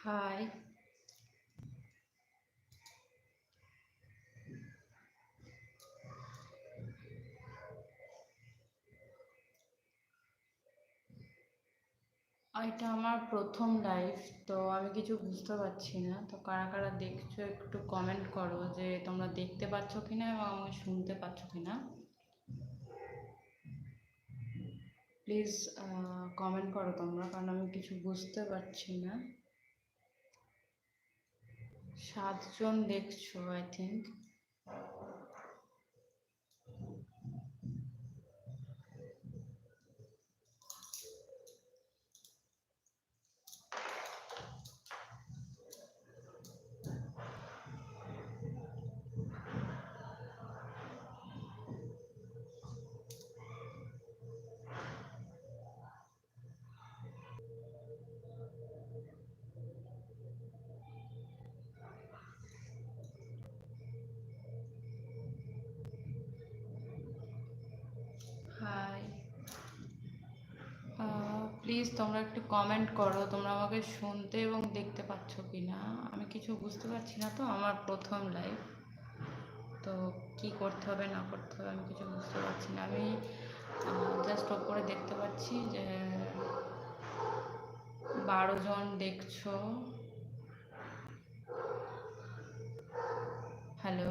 High. এটা আমার প্রথম লাইভ, তো আমি কিছু বুঝতে পারছি না। তো কারা কারা দেখছো একটু কমেন্ট করো যে তোমরা দেখতে পাচ্ছ কিনা এবং আমাকে শুনতে পাচ্ছ কিনা। প্লিজ কমেন্ট করো তোমরা, কারণ আমি কিছু বুঝতে পারছি না। 7 জন দেখছো আই থিঙ্ক। হাই। প্লিজ তোমরা একটু কমেন্ট করো তোমরা আমাকে শুনতে এবং দেখতে পাচ্ছ কিনা। আমি কিছু বুঝতে পারছি না, তো আমার প্রথম লাইভ। তো কি করতে হবে না করতে হবে আমি কিছু বুঝতে পারছি না। আমি জাস্ট ওপরে দেখতে পাচ্ছি যে 12 জন দেখছো। হ্যালো।